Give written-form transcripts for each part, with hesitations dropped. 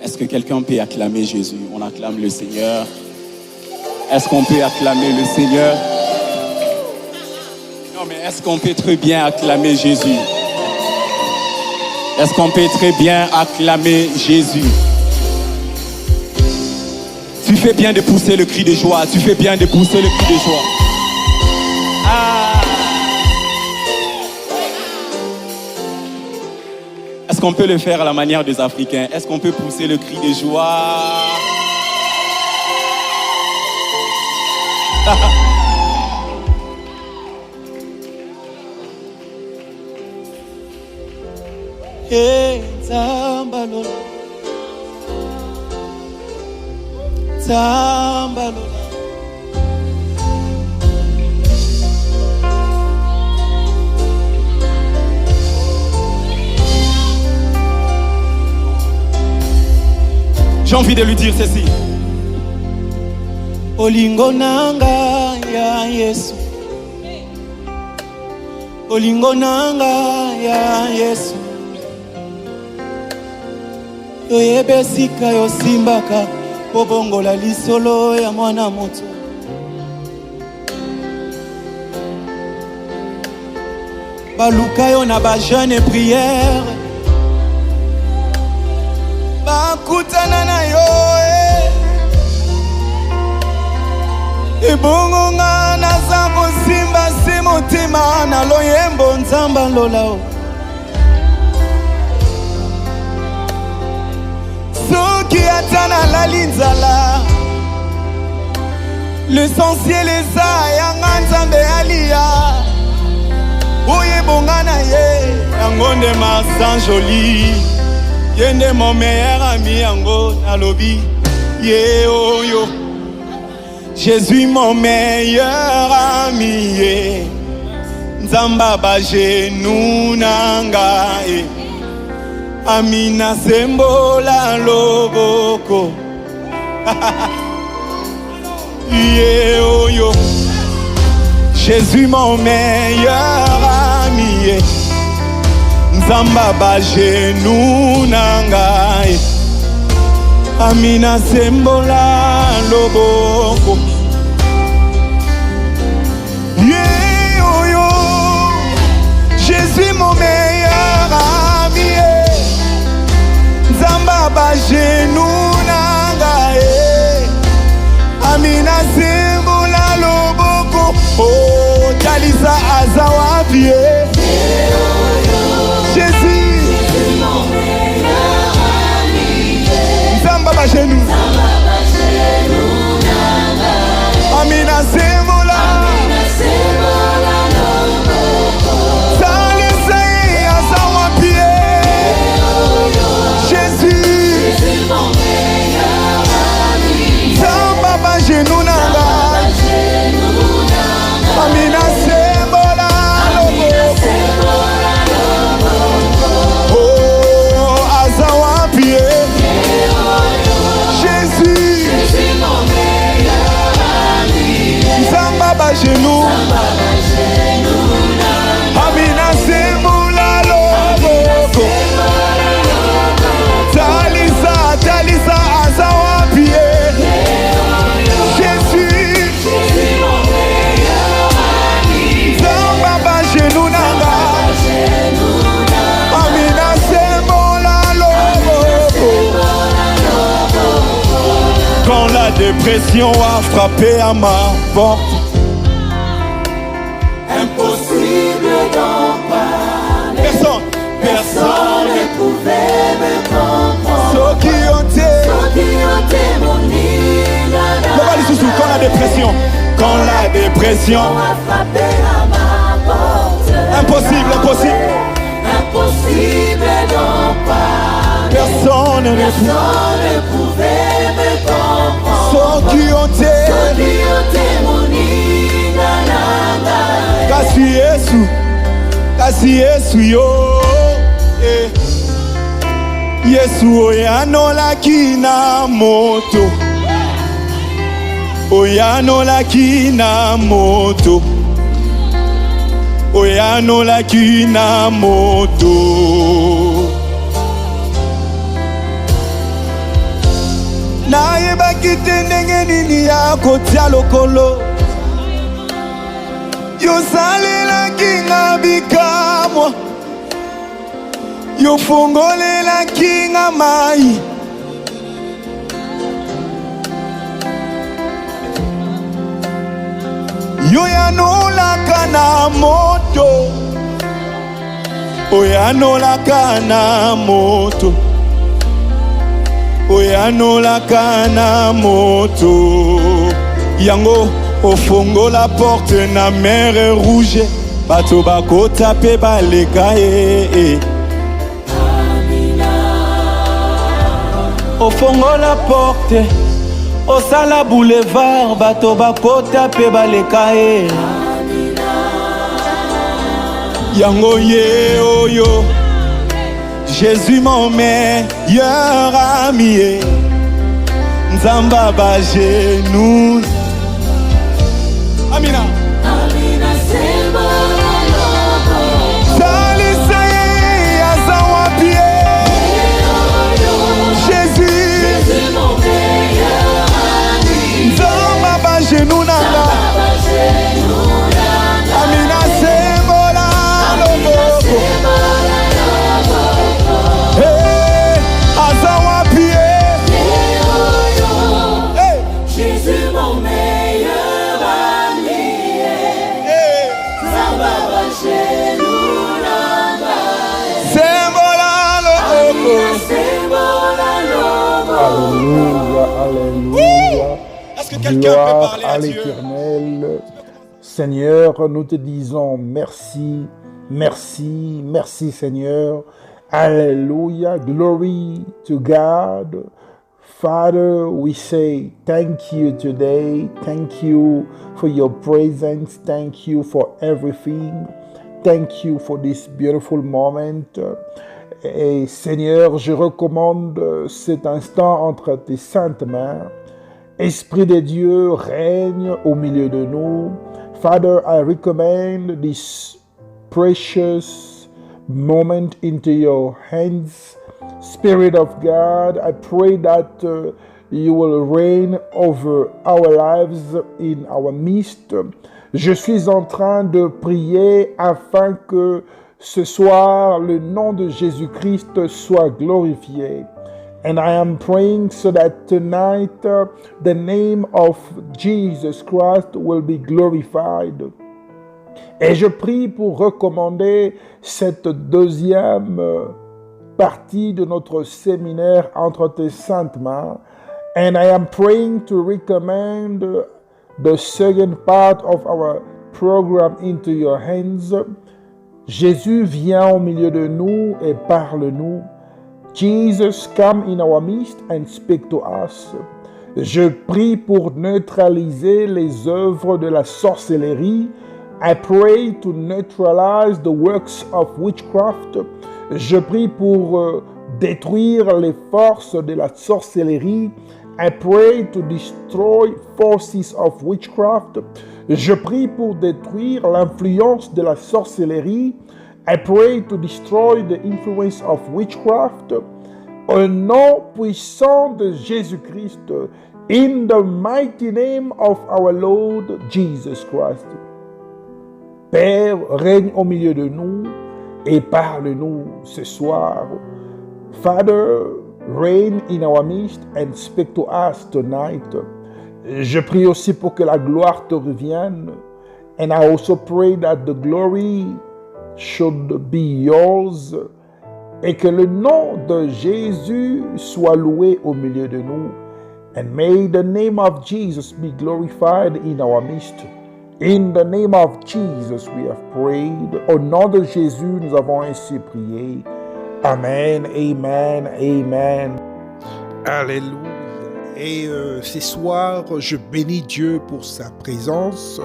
Est-ce que quelqu'un peut acclamer Jésus? On acclame le Seigneur. Est-ce qu'on peut acclamer le Seigneur? Non, mais est-ce qu'on peut très bien acclamer Jésus? Est-ce qu'on peut très bien acclamer Jésus? Tu fais bien de pousser le cri de joie. Tu fais bien de pousser le cri de joie. Ah. Est-ce qu'on peut le faire à la manière des Africains? Est-ce qu'on peut pousser le cri de joie? Hey, Zambalola. Zambalola. J'ai envie de lui dire ceci. Olingo nanga ya Yesu. Olingo nanga ya Yesu. Yoyebesika yosimbaka obongola lisolo ya mwana moto. Baluka yo na ba jeune prière. Bakutana na yo ebongo nga naza kosimba se motema na loyembo nzamba lola. Soki atana la linzala, l'essentiel eza yanga nzambe alia. Oye bongana ye, yango nde masan joli. Yende mon meilleur ami yango nalobi. Ye oyo, Jésus mon meilleur ami ye. Nzamba ba genou nanga ye. Amina sembola loboko. Yeah, oh yo. Jésus mon meilleur ami. Yeah. Nzamba ba genou nangai. Amina sembola loboko. Yeah, oh yo. Jésus mon meilleur ami. Yeah. Nzamba ba genou nangai. Amina sembola loboko. Oh, Talisa azawa vie. Jésus, mon meilleur ami. Nzamba ba genou. Amina sembola. Amina sembola loboko. Talisa azawa vie. Jésus, mon meilleur ami. Nzamba ba genou nanga. Amina sembola loboko. Oh, azawa pie. Jésus, mon meilleur ami. Nzamba ba genou. Amina sembola loboko. Talisa azawa pie. Quand la dépression a frappé à ma porte, impossible d'en parler. Personne ne pouvait me comprendre. Ceux qui ont témoigné. Quand la dépression a frappé à ma porte, impossible d'en parler. Personne ne pouvait me comprendre. Ceux qui ont témoigné. Kasi Yesu yo Yesu oyanolaki na moto. Oyanolaki na moto. Oyanolaki na moto. nayebaki te ndenge nini ya kotia lokolo yosalelaki nga bikamwa yofungolelaki nga mai yoyanolaka na moto oyanolaka na moto oyanolaka na moto yango ofongola porte na mer rouge bato bakota pe baleka ye ofongola porte osala boulevard bato bakota pe baleka ye yango ye oyo Jésus mon meilleur ami Nzamba ba genou Amina Amina sembo Salisa ye azawa pie Jésus mon meilleur ami Nzamba ba genou nanga Amina sembo la loboko Hey, azawa pie Jésus mon meilleur ami Zababa genou nanga sembo la loboko sembo la lobo Alléluia, alléluia. Est-ce que quelqu'un peut Gloire parler à à Dieu? l'Éternel. Seigneur, nous te disons merci, merci, merci Seigneur. Alléluia. Glory to God. Father, we say thank you today. Thank you for your presence. Thank you for everything. Thank you for this beautiful moment. Et Seigneur, je recommande cet instant entre tes saintes mains. Esprit de Dieu, règne au milieu de nous. Father, I recommend this precious moment into your hands. Spirit of God, I pray that you will reign over our lives in our midst. Je suis en train de prier afin que ce soir, le nom de Jésus-Christ soit glorifié. And I am praying so that tonight the name of Jesus Christ will be glorified. Et je prie pour recommander cette deuxième partie de notre séminaire entre tes saintes mains. And I am praying to recommend the second part of our program into your hands. Jésus vient au milieu de nous et parle-nous. Jesus, come in our midst and speak to us. Je prie pour neutraliser les œuvres de la sorcellerie. I pray to neutralize the works of witchcraft. Je prie pour détruire les forces de la sorcellerie. I pray to destroy forces of witchcraft. Je prie pour détruire l'influence de la sorcellerie. I pray to destroy the influence of witchcraft. Au nom puissant de Jésus-Christ, in the mighty name of our Lord Jesus Christ. Père, règne au milieu de nous et parle-nous ce soir. Father, reign in our midst and speak to us tonight. Je prie aussi pour que la gloire te revienne. And I also pray that the glory should be yours. Et que le nom de Jésus soit loué au milieu de nous. And may the name of Jesus be glorified in our midst. In the name of Jesus we have prayed. Au nom de Jésus, nous avons ainsi prié. Amen, amen, amen. Alléluia. Et ce soir, je bénis Dieu pour sa présence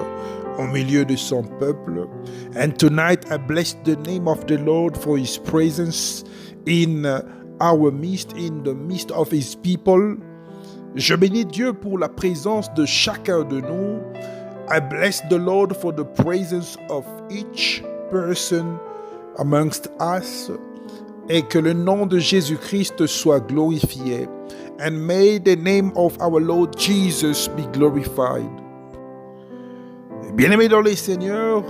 au milieu de son peuple. And tonight I bless the name of the Lord for his presence in our midst, in the midst of his people. Je bénis Dieu pour la présence de chacun de nous. I bless the Lord for the presence of each person amongst us. Et que le nom de Jésus-Christ soit glorifié. and may the name of our Lord Jesus be glorified. Bien-aimés dans les Seigneurs,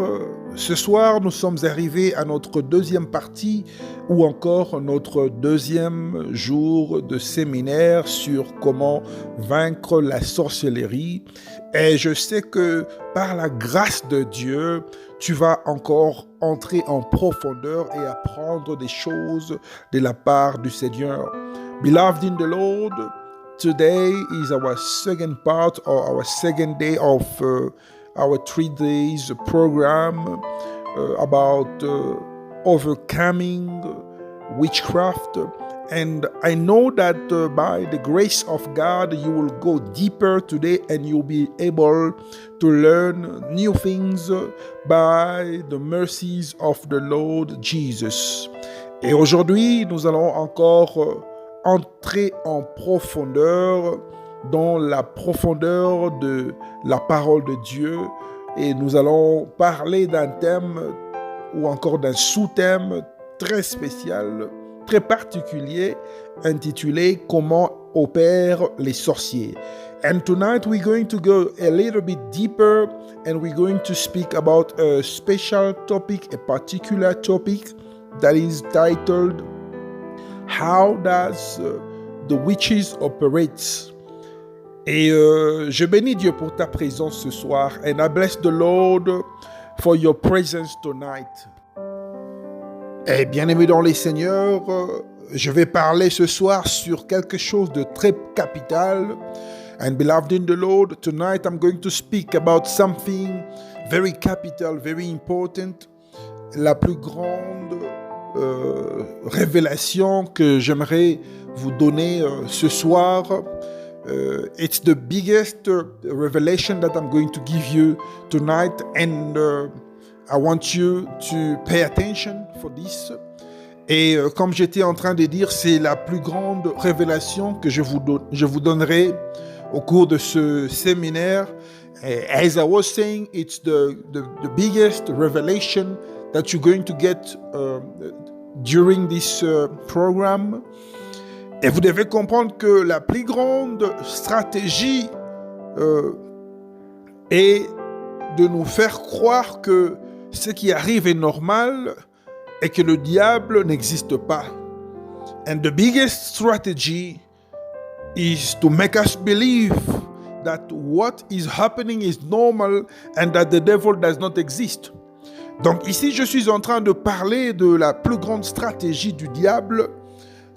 ce soir nous sommes arrivés à notre deuxième partie ou encore notre deuxième jour de séminaire sur comment vaincre la sorcellerie. Et je sais que par la grâce de Dieu, tu vas encore entrer en profondeur et apprendre des choses de la part du Seigneur. Beloved in the Lord, today is our second part or our second day of our 3 days program about overcoming witchcraft. And I know that by the grace of God, you will go deeper today and you'll be able to learn new things by the mercies of the Lord Jesus. Et aujourd'hui, nous allons encore entrer en profondeur dans la profondeur de la parole de Dieu et nous allons parler d'un thème ou encore d'un sous-thème très spécial, très particulier, intitulé « Comment opèrent les sorciers ». And tonight we're going to go a little bit deeper and we're going to speak about a special topic, a particular topic that is titled « How does the witches operate ?» Et je bénis Dieu pour ta présence ce soir. And I bless the Lord for your presence tonight. Et bien-aimés dans les Seigneurs, je vais parler ce soir sur quelque chose de très capital. And beloved in the Lord, tonight I'm going to speak about something very capital, very important. La plus grande révélation que j'aimerais vous donner ce soir. It's the biggest revelation that I'm going to give you tonight, and I want you to pay attention for this. Et comme j'étais en train de dire, c'est la plus grande révélation que je vous donnerai au cours de ce séminaire. As I was saying, it's the biggest revelation that you're going to get during this program. Et vous devez comprendre que la plus grande stratégie est de nous faire croire que ce qui arrive est normal et que le diable n'existe pas. And the biggest strategy is to make us believe that what is happening is normal and that the devil does not exist. Donc ici, je suis en train de parler de la plus grande stratégie du diable,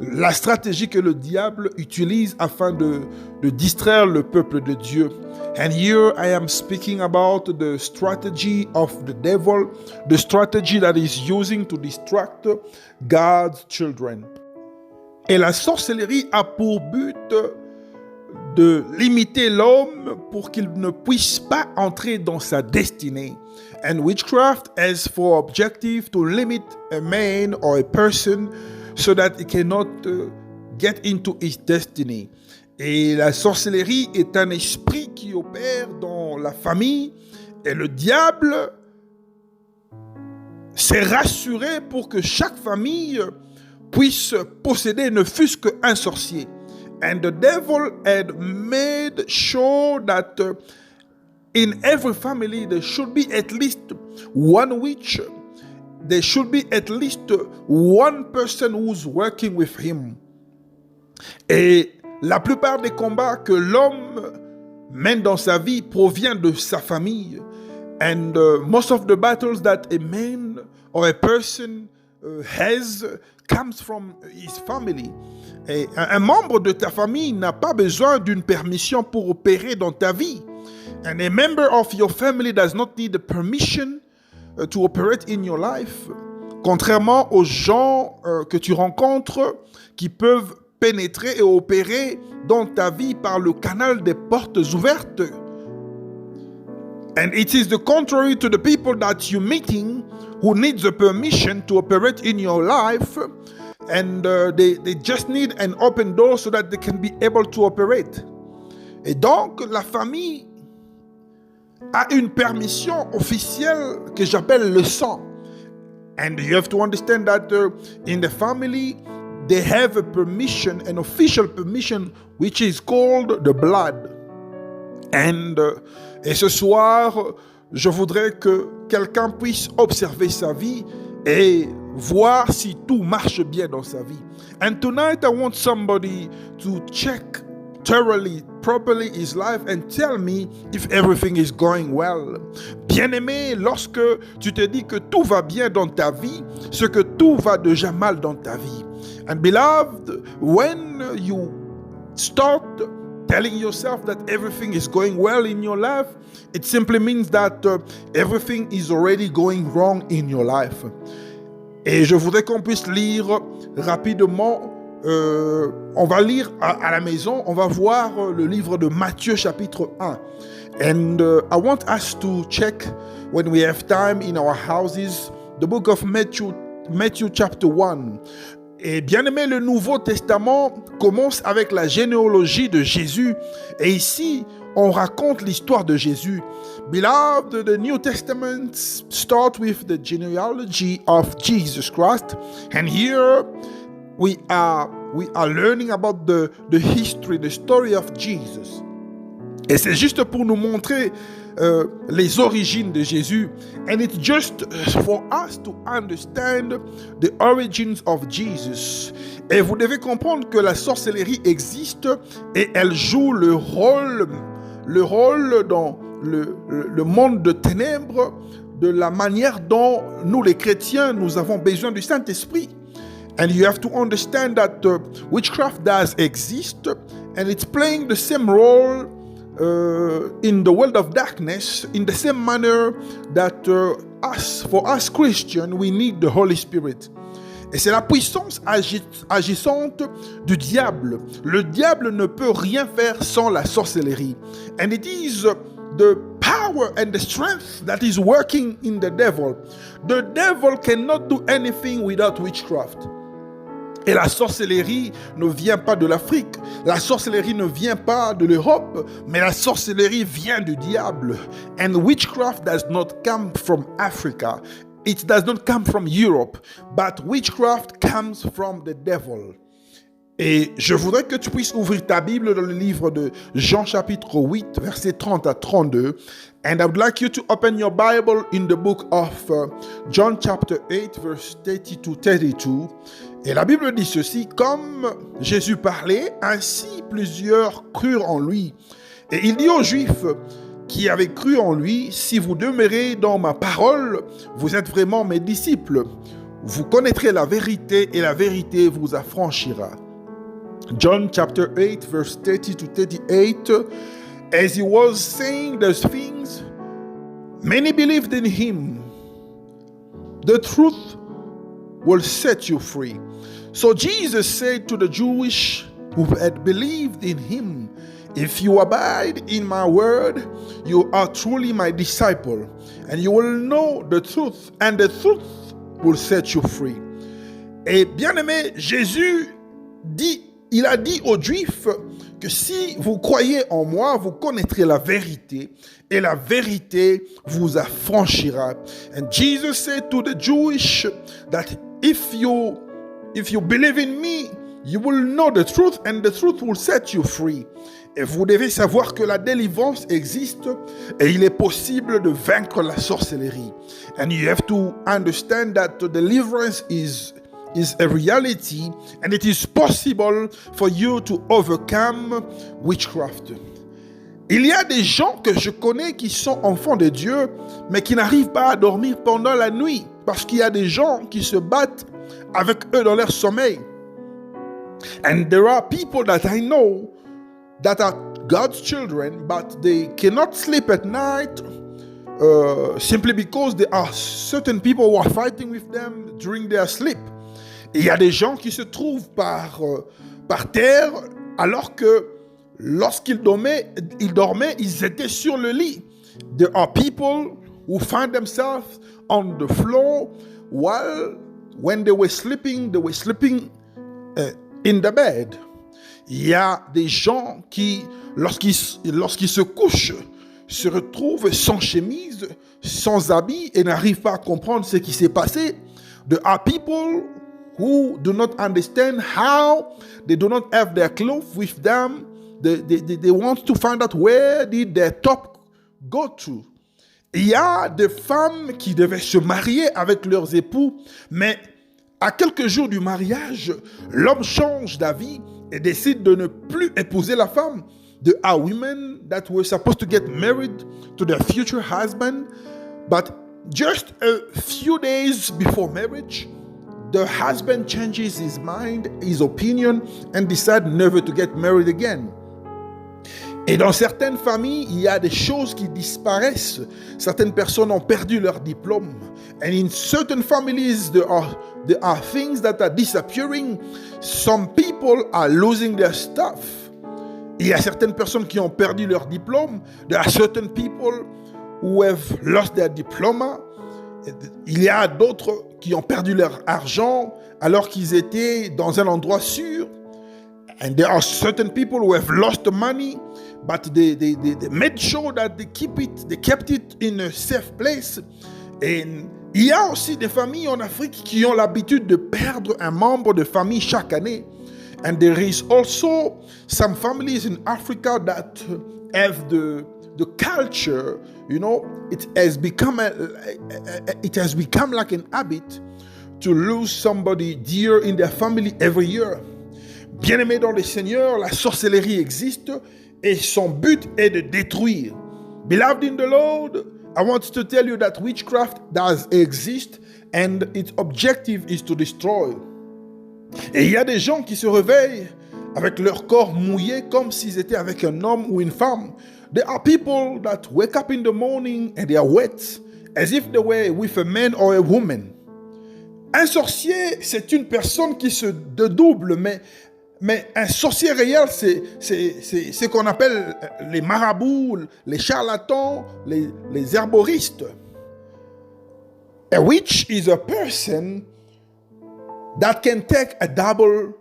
la stratégie que le diable utilise afin de distraire le peuple de Dieu. And here I am speaking about the strategy of the devil, the strategy that is using to distract God's children. Et la sorcellerie a pour but de limiter l'homme pour qu'il ne puisse pas entrer dans sa destinée. And witchcraft has for objective to limit a man or a person so that he cannot get into his destiny. Et la sorcellerie est un esprit qui opère dans la famille et le diable s'est rassuré pour que chaque famille puisse posséder ne fût-ce qu'un sorcier. And the devil had made sure that in every family there should be at least one witch. There should be at least one person who's working with him. Et la plupart des combats que l'homme mène dans sa vie provient de sa famille. And most of the battles that a man or a person has comes from his family. Et un membre de ta famille n'a pas besoin d'une permission pour opérer dans ta vie. And a member of your family does not need a permission to operate in your life. Contrairement aux gens que tu rencontres qui peuvent pénétrer et opérer dans ta vie par le canal des portes ouvertes. And it is the contrary to the people that you're meeting who need the permission to operate in your life, and they just need an open door so that they can be able to operate. Et donc, la famille a une permission officielle que j'appelle le sang. And you have to understand that in the family, they have a permission, an official permission, which is called the blood. Et ce soir, je voudrais que quelqu'un puisse observer sa vie et voir si tout marche bien dans sa vie. And tonight I want somebody to check thoroughly, properly his life and tell me if everything is going well. Bien-aimé, lorsque tu te dis que tout va bien dans ta vie, ce que tout va déjà mal dans ta vie. And beloved, when you start telling yourself that everything is going well in your life, it simply means that everything is already going wrong in your life. Et je voudrais qu'on puisse lire rapidement, on va lire à la maison, on va voir le livre de Matthieu chapitre 1. And I want us to check, when we have time in our houses, the book of Matthew chapter 1. Et bien aimé, le Nouveau Testament commence avec la généalogie de Jésus. Et ici, on raconte l'histoire de Jésus. Beloved, the New Testament starts with the genealogy of Jesus Christ. And here we are learning about the history, the story of Jesus. Et c'est juste pour nous montrer les origines de Jésus. And it's just for us to understand the origins of Jesus. Et vous devez comprendre que la sorcellerie existe et elle joue le rôle dans le monde de ténèbres, de la manière dont nous les chrétiens, nous avons besoin du Saint-Esprit. And you have to understand that witchcraft does exist and it's playing the same role in the world of darkness, in the same manner that for us Christians, we need the Holy Spirit. Et c'est la puissance agissante du diable. Le diable ne peut rien faire sans la sorcellerie. And it is the power and the strength that is working in the devil. The devil cannot do anything without witchcraft. Et la sorcellerie ne vient pas de l'Afrique, la sorcellerie ne vient pas de l'Europe, mais la sorcellerie vient du diable. And witchcraft does not come from Africa. It does not come from Europe, but witchcraft comes from the devil. Et je voudrais que tu puisses ouvrir ta Bible dans le livre de Jean chapitre 8, versets 30 à 32. And I would like you to open your Bible in the book of John chapter 8, verse 30 to 32. Et la Bible dit ceci: comme Jésus parlait, ainsi plusieurs crurent en lui. Et il dit aux Juifs qui avaient cru en lui: si vous demeurez dans ma parole, vous êtes vraiment mes disciples. Vous connaîtrez la vérité et la vérité vous affranchira. John chapter 8, verse 30 to 38. As he was saying those things, many believed in him. The truth will set you free. So Jesus said to the Jewish who had believed in him, if you abide in my word, you are truly my disciple, and you will know the truth, and the truth will set you free. Et bien aimé, Jésus il a dit aux Juifs que si vous croyez en moi, vous connaîtrez la vérité, et la vérité vous affranchira. And Jesus said to the Jewish that if you believe in me, you will know the truth, and the truth will set you free. Et vous devez savoir que la délivrance existe et il est possible de vaincre la sorcellerie. And you have to understand that the deliverance is a reality and it is possible for you to overcome witchcraft. Il y a des gens que je connais qui sont enfants de Dieu mais qui n'arrivent pas à dormir pendant la nuit parce qu'il y a des gens qui se battent avec eux dans leur sommeil. And there are people that I know that are God's children, but they cannot sleep at night simply because there are certain people who are fighting with them during their sleep. Et il y a des gens qui se trouvent par terre alors que lorsqu'ils dormaient, ils étaient sur le lit. There are people who find themselves on the floor while when they were sleeping in the bed. Il y a des gens qui, lorsqu'ils se couchent, se retrouvent sans chemise, sans habit et n'arrivent pas à comprendre ce qui s'est passé. There are people who do not understand how they do not have their clothes with them. They want to find out where did their top go to. Il y a des femmes qui devaient se marier avec leurs époux, mais à quelques jours du mariage, l'homme change d'avis et décide de ne plus épouser la femme. There are women that were supposed to get married to their future husband, but just a few days before marriage, the husband changes his mind, his opinion, and decides never to get married again. Et dans certaines familles, il y a des choses qui disparaissent. Certaines personnes ont perdu leur diplôme. And in certain families, there are things that are disappearing. Some people are losing their stuff. Il y a certaines personnes qui ont perdu leur diplôme. There are certain people who have lost their diploma. Il y a d'autres qui ont perdu leur argent alors qu'ils étaient dans un endroit sûr. And there are certain people who have lost the money, but they made sure that they kept it in a safe place. Et il y a aussi des familles en Afrique qui ont l'habitude de perdre un membre de famille chaque année. And there is also some families in Africa that have the culture, you know, it has become like an habit to lose somebody dear in their family every year. Bien-aimé dans le Seigneur, la sorcellerie existe et son but est de détruire. Beloved in the Lord, I want to tell you that witchcraft does exist and its objective is to destroy. Et il y a des gens qui se réveillent avec leur corps mouillé comme s'ils étaient avec un homme ou une femme. There are people that wake up in the morning and they are wet as if they were with a man or a woman. Un sorcier, c'est une personne qui se dédouble, mais un sorcier réel, c'est ce qu'on appelle les marabouts, les charlatans, les herboristes. A witch is a person that can take a double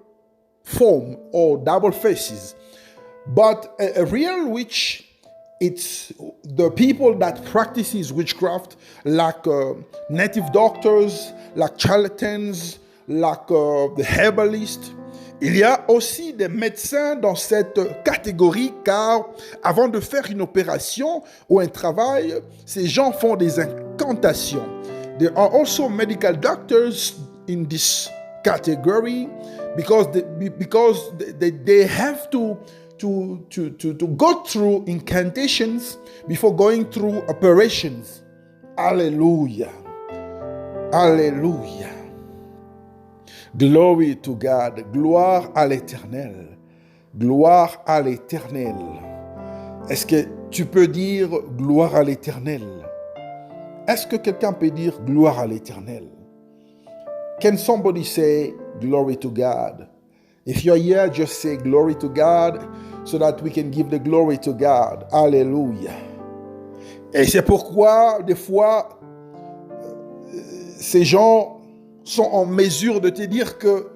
form or double faces. But a real witch, it's the people that practices witchcraft, like native doctors, like charlatans, like the herbalists. Il y a aussi des médecins dans cette catégorie car avant de faire une opération ou un travail, ces gens font des incantations. There are also medical doctors in this category because they have to go through incantations before going through operations. Hallelujah. Hallelujah. Glory to God. Gloire à l'Éternel. Gloire à l'Éternel. Est-ce que tu peux dire gloire à l'Éternel? Est-ce que quelqu'un peut dire gloire à l'Éternel? Can somebody say glory to God? If you're here, just say glory to God so that we can give the glory to God. Hallelujah. Et c'est pourquoi, des fois, ces gens sont en mesure de te dire que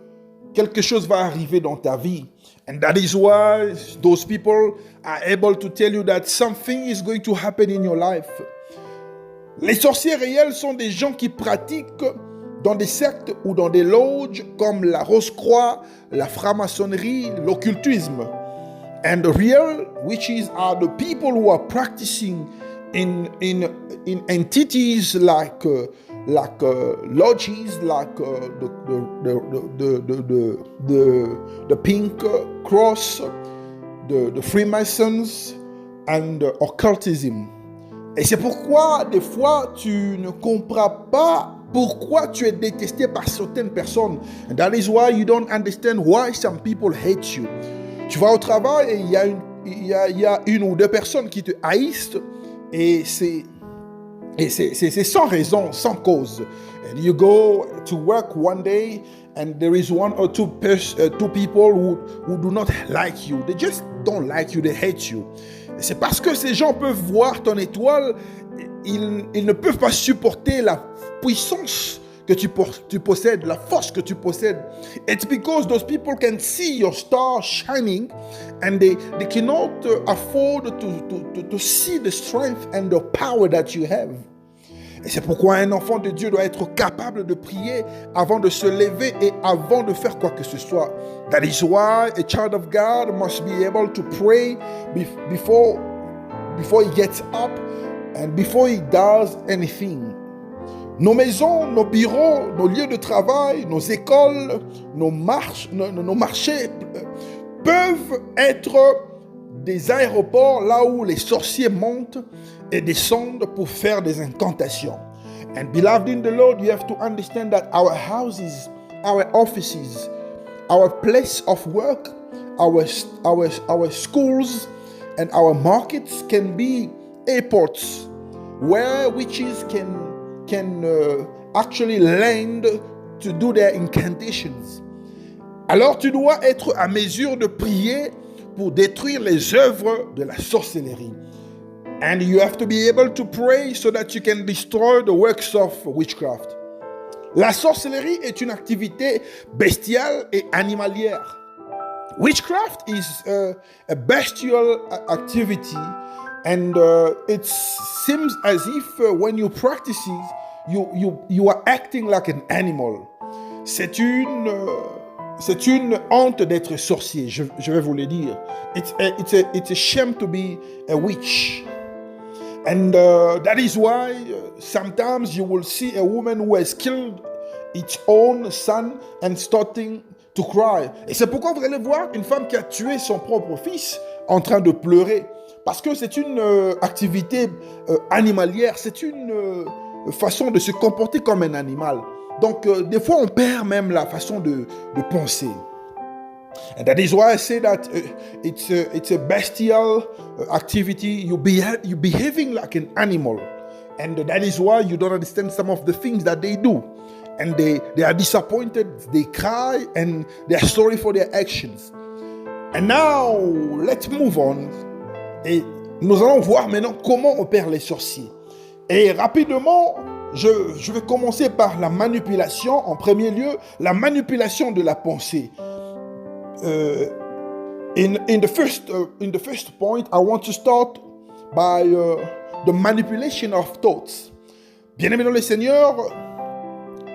quelque chose va arriver dans ta vie. And that is why those people are able to tell you that something is going to happen in your life. Les sorciers réels sont des gens qui pratiquent dans des sectes ou dans des loges comme la Rose-Croix, la franc-maçonnerie, l'occultisme. And the real witches are the people who are practicing in entities like lodges, like the Pink Cross, the Freemasons, and occultism. Et c'est pourquoi des fois tu ne comprends pas pourquoi tu es détesté par certaines personnes. And that is why you don't understand why some people hate you. Tu vas au travail et il y a une ou deux personnes qui te haïssent et c'est sans raison, sans cause. And you go to work one day and there is one or two people who do not like you. They just don't like you, they hate you. Et c'est parce que ces gens peuvent voir ton étoile, ils ne peuvent pas supporter la puissance que tu possèdes, la force que tu possèdes. It's because those people can see your star shining and they cannot afford to see the strength and the power that you have. Et c'est pourquoi un enfant de Dieu doit être capable de prier avant de se lever et avant de faire quoi que ce soit. That is why a child of God must be able to pray before he gets up and before he does anything. Nos maisons, nos bureaux, nos lieux de travail, nos écoles, nos marchés peuvent être des aéroports là où les sorciers montent et descendent pour faire des incantations. And beloved in the Lord, you have to understand that our houses, our offices, our place of work, our schools and our markets can be airports where witches can actually land to do their incantations. Alors tu dois être à mesure de prier pour détruire les œuvres de la sorcellerie. And you have to be able to pray so that you can destroy the works of witchcraft. La sorcellerie est une activité bestiale et animalière. Witchcraft is a bestial activity, and it seems as if when you practice it, you are acting like an animal. C'est une honte d'être sorcier, je vais vous le dire. It's a shame to be a witch. And that is why sometimes you will see a woman who has killed its own son and starting to cry. Et c'est pourquoi vous allez voir une femme qui a tué son propre fils en train de pleurer. Parce que c'est une activité animalière, c'est une façon de se comporter comme un animal. Donc, des fois, on perd même la façon de penser. And that is why I say that it's a bestial activity. You're behaving like an animal. And that is why you don't understand some of the things that they do. And they are disappointed, they cry, and they are sorry for their actions. And now, let's move on. Et nous allons voir maintenant comment opèrent les sorciers. Et rapidement, je vais commencer par la manipulation. En premier lieu, la manipulation de la pensée. In the first point, I want to start by the manipulation of thoughts. Bien-aimé dans le Seigneur,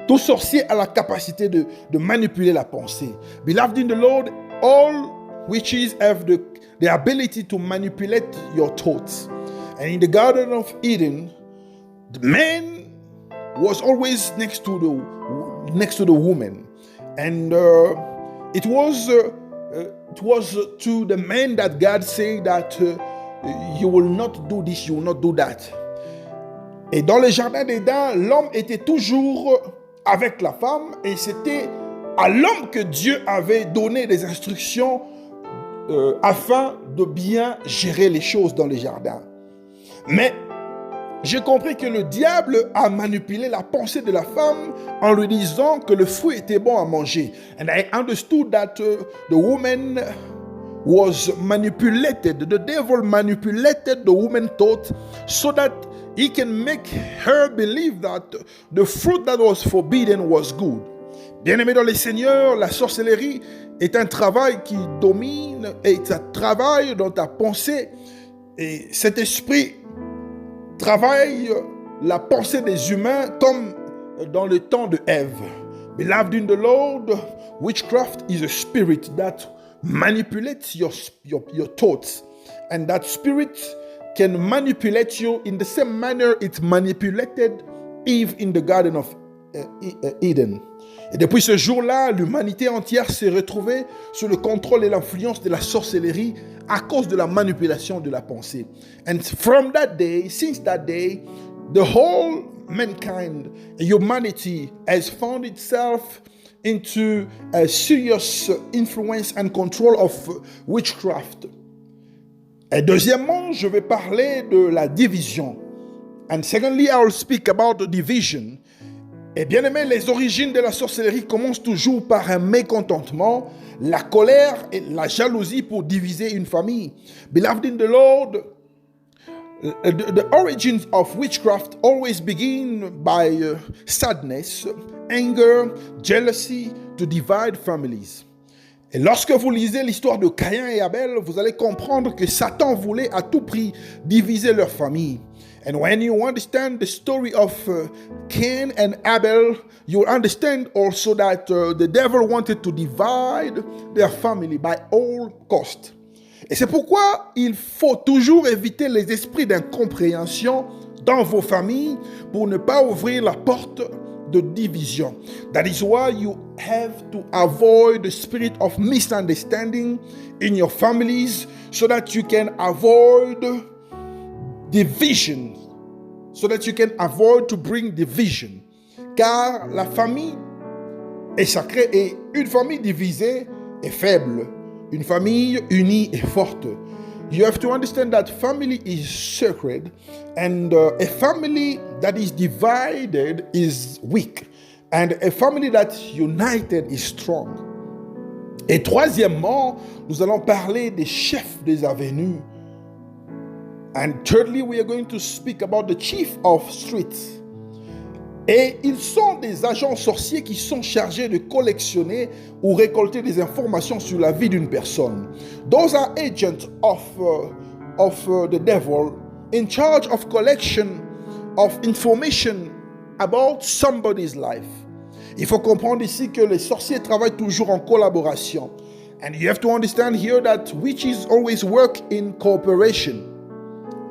tout sorcier a la capacité de manipuler la pensée. Beloved in the Lord, all witches have the ability to manipulate your thoughts. And in the Garden of Eden, the man was always next to the woman, and it was to the man that God said that you will not do this, you will not do that. Et dans le jardin d'Éden, l'homme était toujours avec la femme, et c'était à l'homme que Dieu avait donné des instructions afin de bien gérer les choses dans le jardin. Mais j'ai compris que le diable a manipulé la pensée de la femme en lui disant que le fruit était bon à manger. And I understood that the woman was manipulated. The devil manipulated the woman's thought so that he can make her believe that the fruit that was forbidden was good. Bien-aimé dans le Seigneur, la sorcellerie est un travail qui domine et ça travaille dans ta pensée. Et cet esprit travaille la pensée des humains comme dans le temps de Ève. Beloved in the Lord, witchcraft is a spirit that manipulates your thoughts. And that spirit can manipulate you in the same manner it manipulated Eve in the Garden of Eden. Et depuis ce jour-là, l'humanité entière s'est retrouvée sous le contrôle et l'influence de la sorcellerie à cause de la manipulation de la pensée. And from that day, since that day, the whole mankind, humanity has found itself into a serious influence and control of witchcraft. Et deuxièmement, je vais parler de la division. And secondly, I will speak about the division. Et bien aimé, les origines de la sorcellerie commencent toujours par un mécontentement, la colère et la jalousie pour diviser une famille. Beloved in the Lord, the origins of witchcraft always begin by sadness, anger, jealousy to divide families. Et lorsque vous lisez l'histoire de Caïn et Abel, vous allez comprendre que Satan voulait à tout prix diviser leur famille. And when you understand the story of Cain and Abel, you understand also that the devil wanted to divide their family by all cost. Et c'est pourquoi il faut toujours éviter les esprits d'incompréhension dans vos familles pour ne pas ouvrir la porte de division. That is why you have to avoid the spirit of misunderstanding in your families so that you can avoid division. So that you can avoid to bring division. Car la famille est sacrée et une famille divisée est faible. Une famille unie est forte. You have to understand that family is sacred and a family that is divided is weak and a family that's united is strong. Et troisièmement, nous allons parler des chefs des avenues. And thirdly, we are going to speak about the chief of streets. Et ils sont des agents sorciers qui sont chargés de collectionner ou récolter des informations sur la vie d'une personne. Those are agents of the devil in charge of collection of information about somebody's life. Il faut comprendre ici que les sorciers travaillent toujours en collaboration. And you have to understand here that witches always work in cooperation.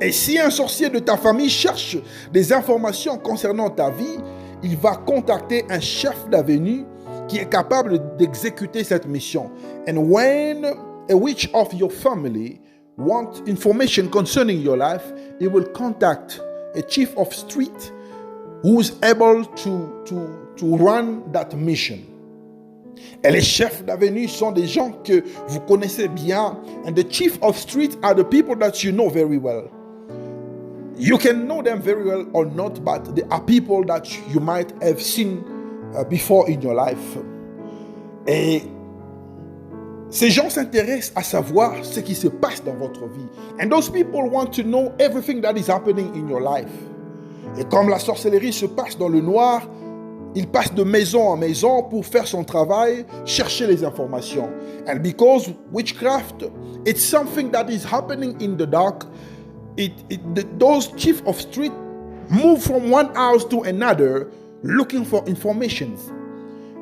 Et si un sorcier de ta famille cherche des informations concernant ta vie, il va contacter un chef d'avenue qui est capable d'exécuter cette mission. And when a witch of your family wants information concerning your life, he will contact a chief of street who's able to run that mission. Et les chefs d'avenue sont des gens que vous connaissez bien. And the chief of street are the people that you know very well. You can know them very well or not, but they are people that you might have seen before in your life. Et ces gens s'intéressent à savoir ce qui se passe dans votre vie. And those people want to know everything that is happening in your life. Et comme la sorcellerie se passe dans le noir, il passe de maison en maison pour faire son travail, chercher les informations. And because witchcraft, it's something that is happening in the dark, those chief of street move from one house to another looking for information.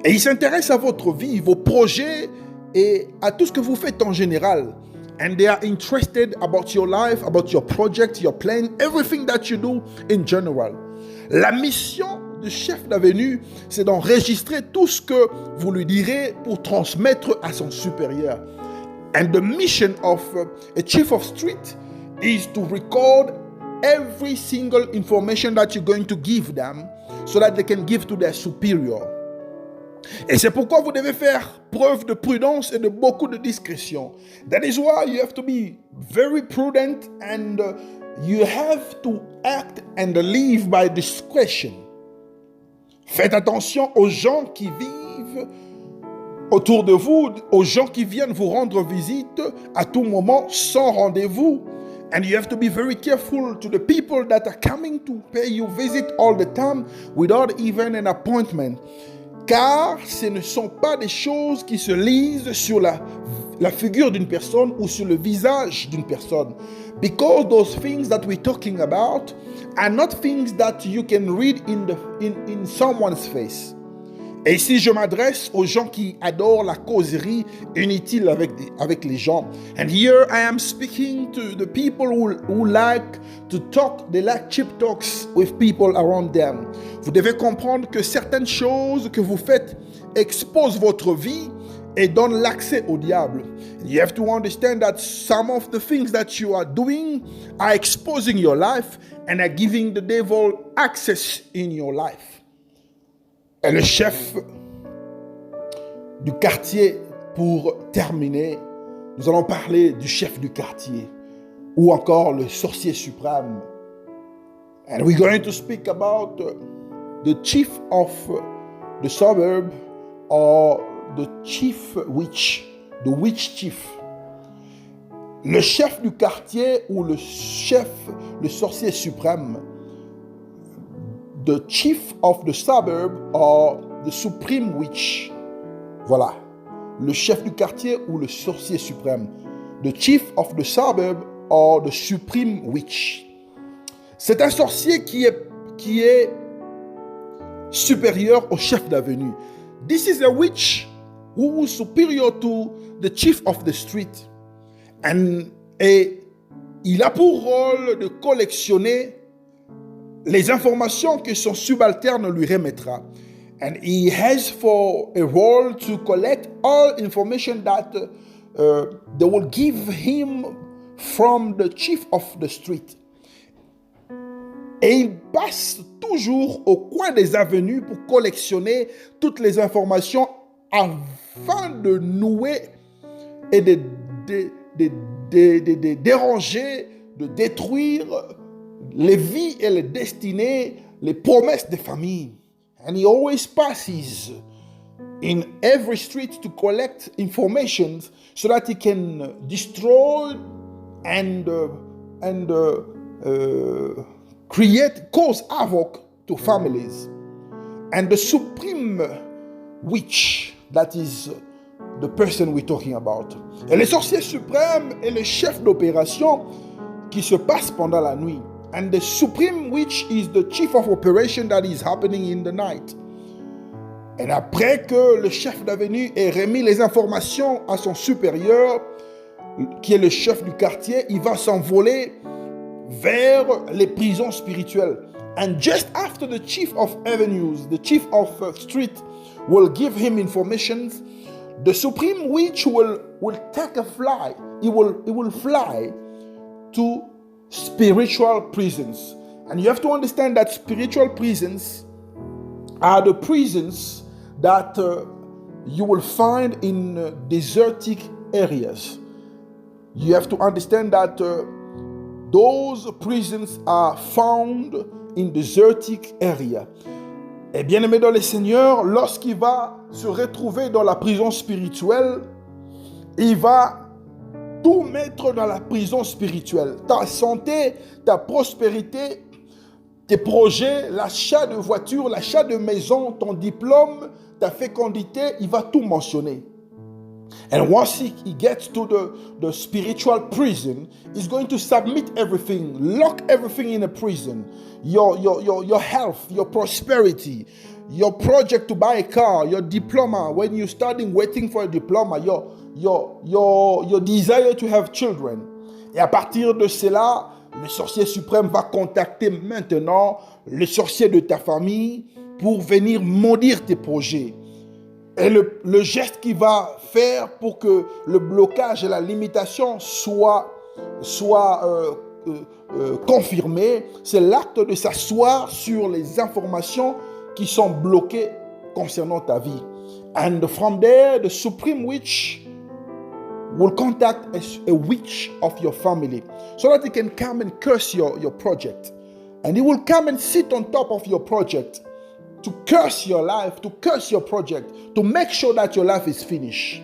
Et ils s'intéressent à votre vie, vos projets et à tout ce que vous faites en général. And they are interested about your life, about your project, your plan, everything that you do in general. La mission du chef d'avenue, c'est d'enregistrer tout ce que vous lui direz pour transmettre à son supérieur. And the mission of a chief of street is to record every single information that you're going to give them so that they can give to their superior. Et c'est pourquoi vous devez faire preuve de prudence et de beaucoup de discrétion. That is why you have to be very prudent and you have to act and live by discretion. Faites attention aux gens qui vivent autour de vous, aux gens qui viennent vous rendre visite à tout moment sans rendez-vous. And you have to be very careful to the people that are coming to pay you visit all the time without even an appointment. Car ce ne sont pas des choses qui se lisent sur la figure d'une personne ou sur le visage d'une personne. Because those things that we're talking about are not things that you can read in someone's face. Et ici, je m'adresse aux gens qui adorent la causerie inutile avec les gens. And here I am speaking to the people who like to talk, they like cheap talks with people around them. Vous devez comprendre que certaines choses que vous faites exposent votre vie et donnent l'accès au diable. You have to understand that some of the things that you are doing are exposing your life and are giving the devil access in your life. Et le chef du quartier, pour terminer, nous allons parler du chef du quartier ou encore le sorcier suprême. And we're going to speak about the chief of the suburb or the chief witch, the witch chief. Le chef du quartier ou le sorcier suprême. The chief of the suburb or the supreme witch. Voilà. Le chef du quartier ou le sorcier suprême. The chief of the suburb or the supreme witch. C'est un sorcier qui est supérieur au chef d'avenue. This is a witch who is superior to the chief of the street. Et il a pour rôle de collectionner les informations que son subalterne lui remettra. And he has for a role to collect all information that they will give him from the chief of the street. Et il passe toujours au coin des avenues pour collectionner toutes les informations afin de nouer et de déranger, de détruire les vies et les destinées, les promesses des familles. And he always passes in every street to collect information so that he can destroy and cause havoc to families. And the supreme witch, that is the person we're talking about. Et le sorcier suprême est le chef d'opération qui se passe pendant la nuit. And the supreme witch is the chief of operation that is happening in the night. Et après que le chef d'avenue ait remis les informations à son supérieur, qui est le chef du quartier, il va s'envoler vers les prisons spirituelles. And just after the chief of avenues, the chief of street will give him information, the supreme witch will take a fly. It will fly to spiritual prisons. And you have to understand that spiritual prisons are the prisons that you will find in desertic areas. You have to understand that those prisons are found in desertic area. Et bien aimé dans le Seigneur, lorsqu'il va se retrouver dans la prison spirituelle, il va tout mettre dans la prison spirituelle. Ta santé, ta prospérité, tes projets, l'achat de voiture, l'achat de maison, ton diplôme, ta fécondité, il va tout mentionner. And once he gets to the spiritual prison, he's going to submit everything, lock everything in a prison. Your health, your prosperity, your project to buy a car, your diploma, when you're studying, waiting for a diploma, your desire to have children. Et à partir de cela, le sorcier suprême va contacter maintenant le sorcier de ta famille pour venir maudire tes projets. Et le geste qu'il va faire pour que le blocage et la limitation soient confirmés, c'est l'acte de s'asseoir sur les informations qui sont bloquées concernant ta vie. And from there, the supreme witch will contact a witch of your family so that he can come and curse your project. And he will come and sit on top of your project to curse your life, to curse your project, to make sure that your life is finished.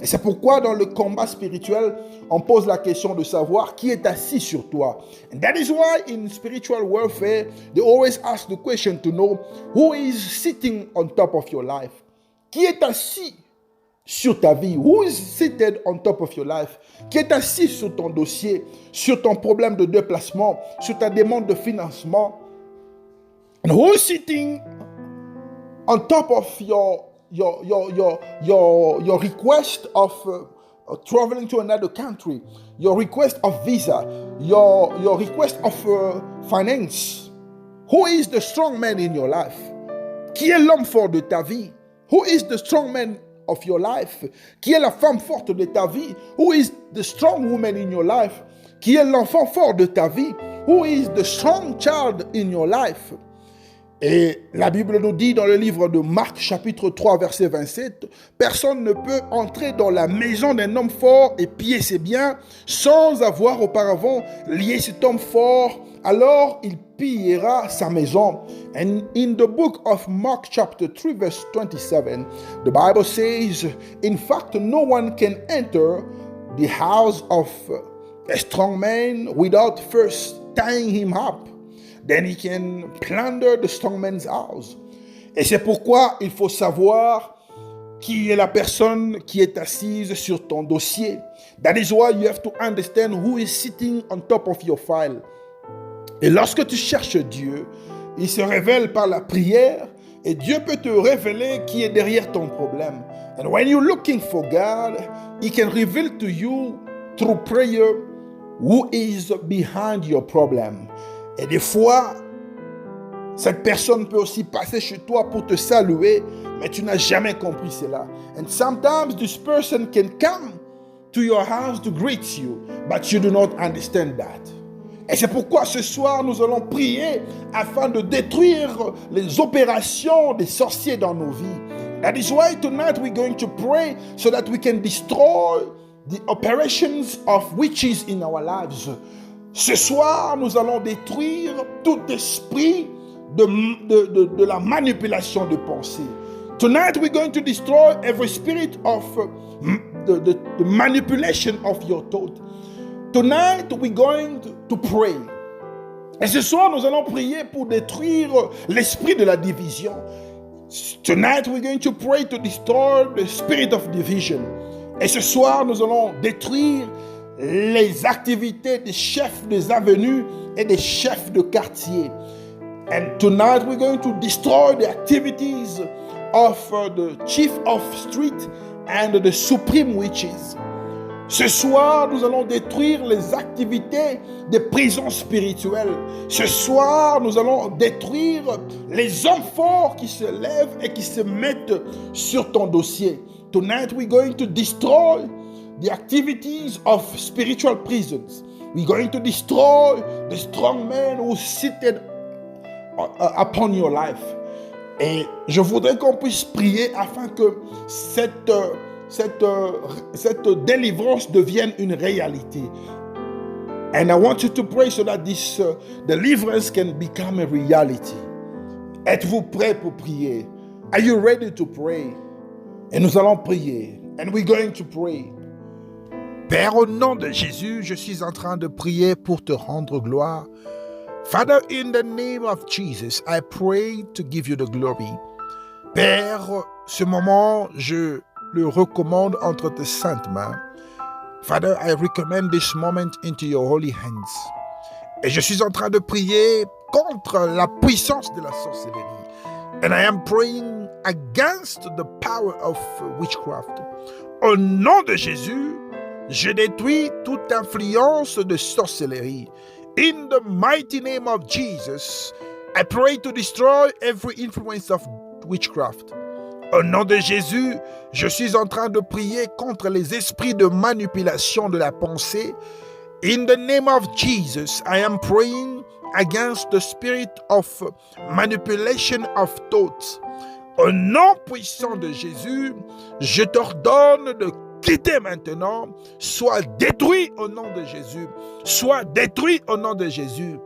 Et c'est pourquoi dans le combat spirituel, on pose la question de savoir qui est assis sur toi. And that is why in spiritual warfare, they always ask the question to know who is sitting on top of your life. Qui est assis sur ta vie? Who is seated on top of your life? Qui est assis sur ton dossier, sur ton problème de déplacement, sur ta demande de financement? And who is sitting on top of your request of traveling to another country, your request of visa, your request of finance? Who is the strong man in your life? Qui est l'homme fort de ta vie? Who is the strong man of your life? Qui est la femme forte de ta vie? Who is the strong woman in your life? Qui est l'enfant fort de ta vie? Who is the strong child in your life? Et la Bible nous dit dans le livre de Marc chapitre 3 verset 27, personne ne peut entrer dans la maison d'un homme fort et piller ses biens sans avoir auparavant lié cet homme fort, alors il pillera sa maison. And in the book of Mark chapter 3 verse 27, the Bible says, in fact, no one can enter the house of a strong man without first tying him up. Then he can plunder the strong man's house. Et c'est pourquoi il faut savoir qui est la personne qui est assise sur ton dossier. That is why you have to understand who is sitting on top of your file. Et lorsque tu cherches Dieu, il se révèle par la prière et Dieu peut te révéler qui est derrière ton problème. And when you're looking for God, He can reveal to you through prayer who is behind your problem. Et des fois, cette personne peut aussi passer chez toi pour te saluer, mais tu n'as jamais compris cela. And sometimes this person can come to your house to greet you, but you do not understand that. Et c'est pourquoi ce soir, nous allons prier afin de détruire les opérations des sorciers dans nos vies. That is why tonight we're going to pray so that we can destroy the operations of witches in our lives. Ce soir, nous allons détruire tout esprit de la manipulation de pensée. Tonight we're going to destroy every spirit of the manipulation of your thought. Tonight we're going to pray. Et ce soir, nous allons prier pour détruire l'esprit de la division. Tonight we're going to pray to destroy the spirit of division. Et ce soir, nous allons détruire les activités des chefs des avenues et des chefs de quartier. And tonight we're going to destroy the activities of the chief of street and the supreme witches. Ce soir, nous allons détruire les activités des prisons spirituelles. Ce soir, nous allons détruire les hommes forts qui se lèvent et qui se mettent sur ton dossier. Tonight, we're going to destroy the activities of spiritual prisons. We're going to destroy the strong men who seated upon your life. Et je voudrais qu'on puisse prier afin que cette délivrance devienne une réalité. And I want you to pray so that this deliverance can become a reality. Êtes-vous prêts pour prier? Are you ready to pray? Et nous allons prier. And we're going to pray. Père, au nom de Jésus, je suis en train de prier pour te rendre gloire. Father, in the name of Jesus, I pray to give you the glory. Père, ce moment, je le recommande entre tes saintes mains. Father, I recommend this moment into your holy hands. Et je suis en train de prier contre la puissance de la sorcellerie. And I am praying against the power of witchcraft. Au nom de Jésus, je détruis toute influence de sorcellerie. In the mighty name of Jesus, I pray to destroy every influence of witchcraft. Au nom de Jésus, je suis en train de prier contre les esprits de manipulation de la pensée. In the name of Jesus, I am praying against the spirit of manipulation of thoughts. Au nom puissant de Jésus, je t'ordonne de quitter maintenant, sois détruit au nom de Jésus, sois détruit au nom de Jésus.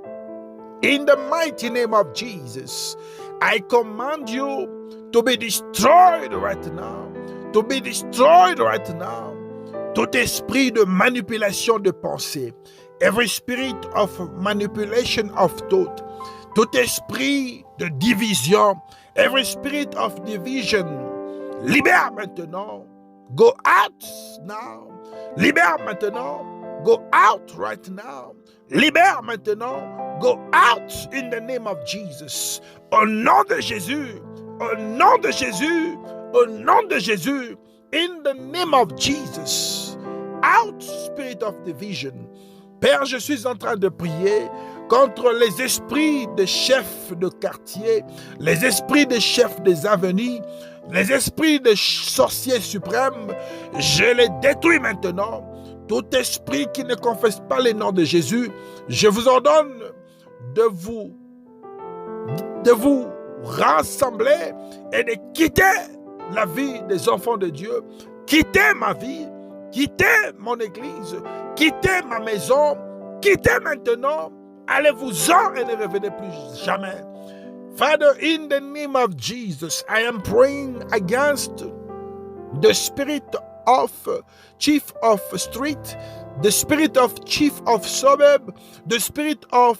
In the mighty name of Jesus, I command you to be destroyed right now, to be destroyed right now. Tout esprit de manipulation de pensée, every spirit of manipulation of thought, tout esprit de division, every spirit of division, libère maintenant. Go out now. Libère maintenant. Go out right now. Libère maintenant. Go out in the name of Jesus. Au nom de Jésus. Au nom de Jésus. Au nom de Jésus. In the name of Jesus. Out, spirit of division. Père, je suis en train de prier contre les esprits des chefs de quartier, les esprits des chefs des avenues, les esprits des sorciers suprêmes. Je les détruis maintenant. Tout esprit qui ne confesse pas le nom de Jésus, je vous ordonne de vous rassembler et de quitter la vie des enfants de Dieu, quitter ma vie, quitter mon église, quitter ma maison, quitter maintenant. Allez-vous-en et ne revenez plus jamais. Father, in the name of Jesus, I am praying against the spirit of chief of street, the spirit of chief of suburb, the spirit of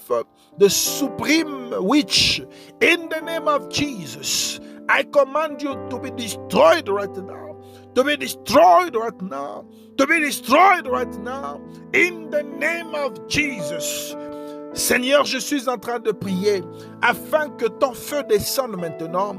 the supreme witch. In the name of Jesus, I command you to be destroyed right now, to be destroyed right now, to be destroyed right now. In the name of Jesus, Seigneur, je suis en train de prier afin que ton feu descende maintenant,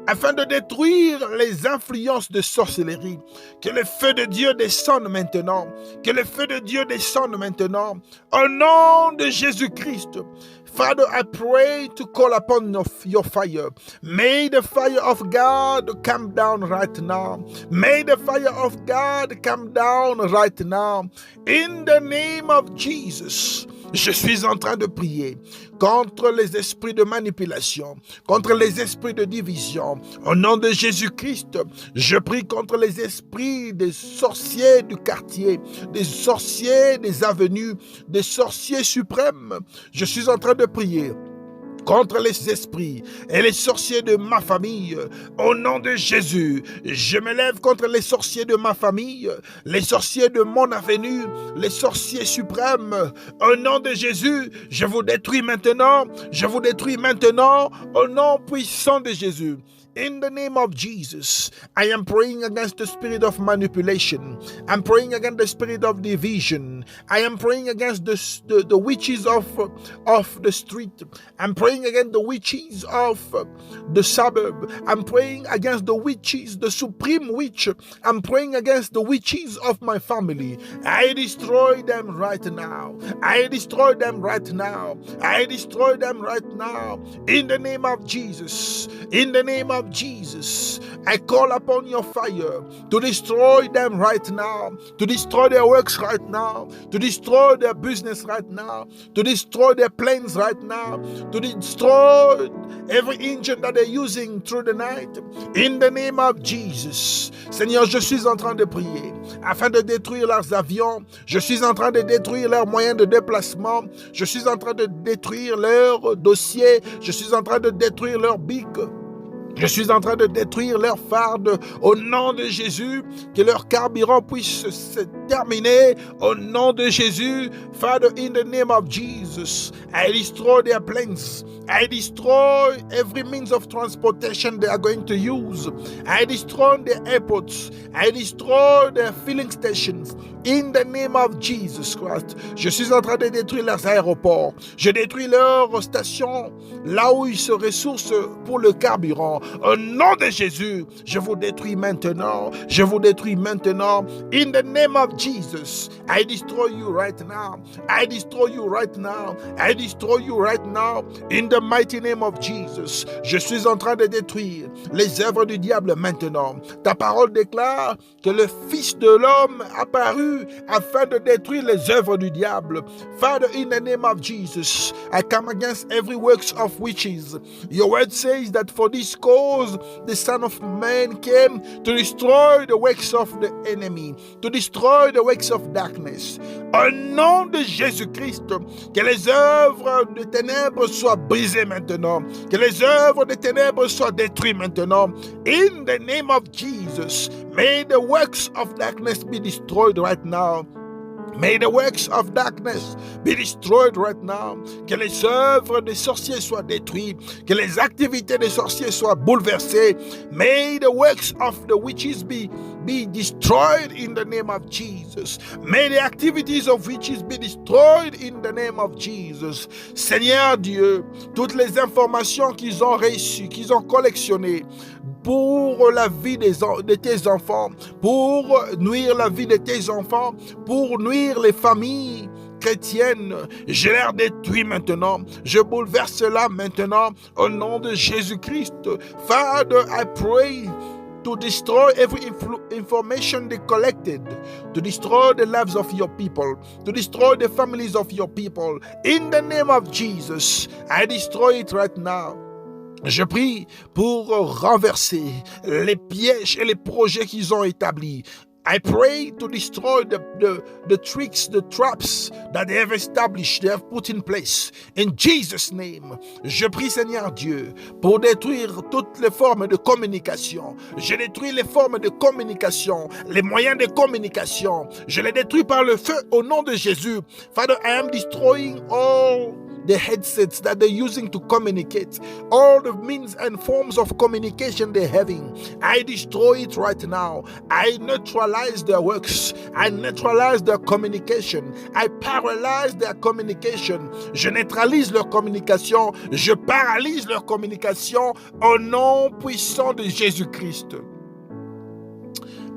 afin de détruire les influences de sorcellerie. Que le feu de Dieu descende maintenant. Que le feu de Dieu descende maintenant. Au nom de Jésus-Christ. Father, I pray to call upon your fire. May the fire of God come down right now. May the fire of God come down right now. In the name of Jesus. Je suis en train de prier contre les esprits de manipulation, contre les esprits de division. Au nom de Jésus-Christ, je prie contre les esprits des sorciers du quartier, des sorciers des avenues, des sorciers suprêmes. Je suis en train de prier contre les esprits et les sorciers de ma famille. Au nom de Jésus, je me lève contre les sorciers de ma famille, les sorciers de mon avenue, les sorciers suprêmes. Au nom de Jésus, je vous détruis maintenant, je vous détruis maintenant, au nom puissant de Jésus. In the name of Jesus, I am praying against the spirit of manipulation. I'm praying against the spirit of division. I am praying against the witches of the street. I'm praying against the witches of the suburb. I'm praying against the witches, the supreme witch. I'm praying against the witches of my family. I destroy them right now. I destroy them right now. I destroy them right now. In the name of Jesus. In the name of Jesus, I call upon your fire to destroy them right now, to destroy their works right now, to destroy their business right now, to destroy their plans right now, to destroy every engine that they're using through the night. In the name of Jesus, Seigneur, je suis en train de prier afin de détruire leurs avions, je suis en train de détruire leurs moyens de déplacement, je suis en train de détruire leurs dossiers, je suis en train de détruire leurs bics. Je suis en train de détruire leur farde au nom de Jésus, que leur carburant puisse se terminer au nom de Jésus. Father, in the name of Jesus, I destroy their planes. I destroy every means of transportation they are going to use. I destroy the airports. I destroy their filling stations. In the name of Jesus Christ. Je suis en train de détruire leurs aéroports. Je détruis leurs stations là où ils se ressourcent pour le carburant. Au nom de Jésus, je vous détruis maintenant. Je vous détruis maintenant. In the name of Jesus, I destroy you right now. I destroy you right now. I destroy you right now. In the mighty name of Jesus, je suis en train de détruire les œuvres du diable maintenant. Ta parole déclare que le Fils de l'homme apparut afin de détruire les œuvres du diable. Father, in the name of Jesus, I come against every works of witches. Your word says that for this cause the Son of Man came to destroy the works of the enemy, to destroy the works of darkness. Au nom de Jésus-Christ, que les œuvres de ténèbres soient brisées maintenant, que les œuvres de ténèbres soient détruites maintenant. In the name of Jesus, may the works of darkness be destroyed right now. May the works of darkness be destroyed right now. Que les œuvres des sorciers soient détruites. Que les activités des sorciers soient bouleversées. May the works of the witches be destroyed in the name of Jesus. May the activities of witches be destroyed in the name of Jesus. Seigneur Dieu, toutes les informations qu'ils ont reçues, qu'ils ont collectionnées pour la vie de tes enfants, pour nuire la vie de tes enfants, pour nuire les familles chrétiennes, je les détruis maintenant, je bouleverse cela maintenant au nom de Jésus-Christ. Father, I pray to destroy every information they collected, to destroy the lives of your people, to destroy the families of your people. In the name of Jesus, I destroy it right now. Je prie pour renverser les pièges et les projets qu'ils ont établis. I pray to destroy the tricks, the traps that they have established, they have put in place. In Jesus' name, je prie Seigneur Dieu pour détruire toutes les formes de communication. Je détruis les formes de communication, les moyens de communication. Je les détruis par le feu au nom de Jésus. Father, I am destroying all the headsets that they're using to communicate, all the means and forms of communication they're having. I destroy it right now. I neutralize their works. I neutralize their communication. I paralyze their communication. Je neutralise leur communication. Je paralyse leur communication au nom puissant de Jésus-Christ.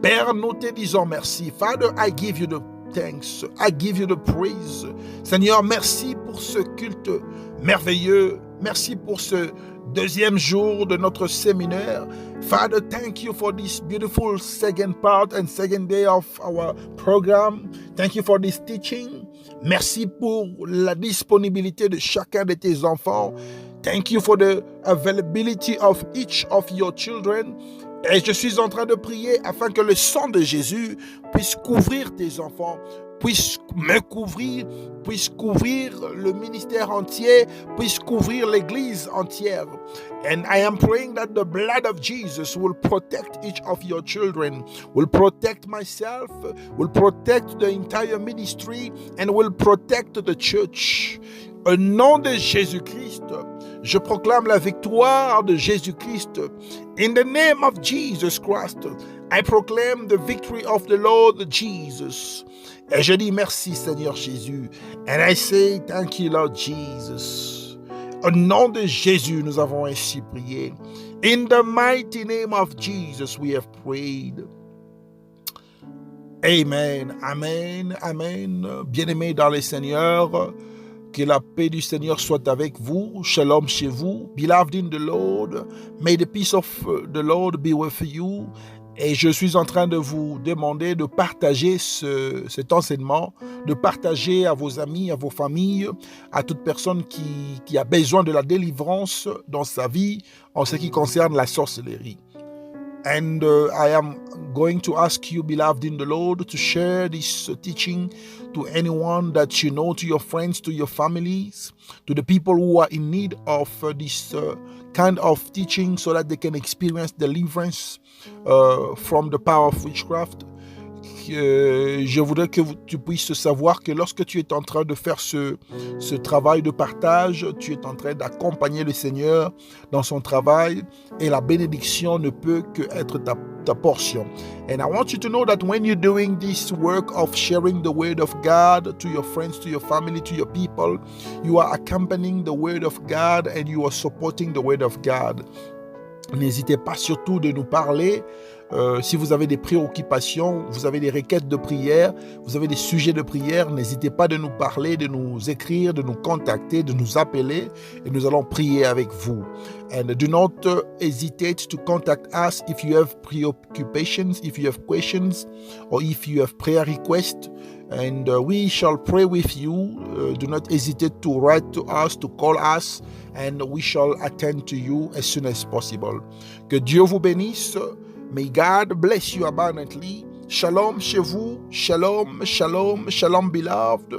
Père, nous te disons merci. Father, I give you the thanks. I give you the praise. Seigneur, merci pour ce culte merveilleux. Merci pour ce deuxième jour de notre séminaire. Father, thank you for this beautiful second part and second day of our program. Thank you for this teaching. Merci pour la disponibilité de chacun de tes enfants. Thank you for the availability of each of your children. Et je suis en train de prier afin que le sang de Jésus puisse couvrir tes enfants, puisse me couvrir, puisse couvrir le ministère entier, puisse couvrir l'église entière. And I am praying that the blood of Jesus will protect each of your children, will protect myself, will protect the entire ministry, and will protect the church. Au nom de Jésus-Christ, je proclame la victoire de Jésus-Christ. In the name of Jesus Christ, I proclaim the victory of the Lord Jesus. Et je dis merci Seigneur Jésus. And I say thank you Lord Jesus. Au nom de Jésus, nous avons ainsi prié. In the mighty name of Jesus, we have prayed. Amen, amen, amen. Bien-aimés dans le Seigneur, que la paix du Seigneur soit avec vous. Shalom chez vous. Beloved in the Lord, may the peace of the Lord be with you. Et je suis en train de vous demander de partager cet enseignement, de partager à vos amis, à vos familles, à toute personne qui a besoin de la délivrance dans sa vie en ce qui concerne la sorcellerie. And I am going to ask you, beloved in the Lord, to share this teaching to anyone that you know, to your friends, to your families, to the people who are in need of this kind of teaching so that they can experience deliverance from the power of witchcraft. Je voudrais que tu puisses savoir que lorsque tu es en train de faire ce travail de partage, tu es en train d'accompagner le Seigneur dans son travail et la bénédiction ne peut que être ta portion. And I want you to know that when you're doing this work of sharing the word of God to your friends, to your family, to your people, you are accompanying the word of God and you are supporting the word of God. N'hésitez pas surtout de nous parler. Si vous avez des préoccupations, vous avez des requêtes de prière, vous avez des sujets de prière, n'hésitez pas de nous parler, de nous écrire, de nous contacter, de nous appeler et nous allons prier avec vous. And do not hesitate to contact us if you have preoccupations, if you have questions, or if you have prayer requests. And we shall pray with you. Do not hesitate to write to us, to call us, and we shall attend to you as soon as possible. Que Dieu vous bénisse. May God bless you abundantly. Shalom chez vous. Shalom, shalom, shalom, beloved.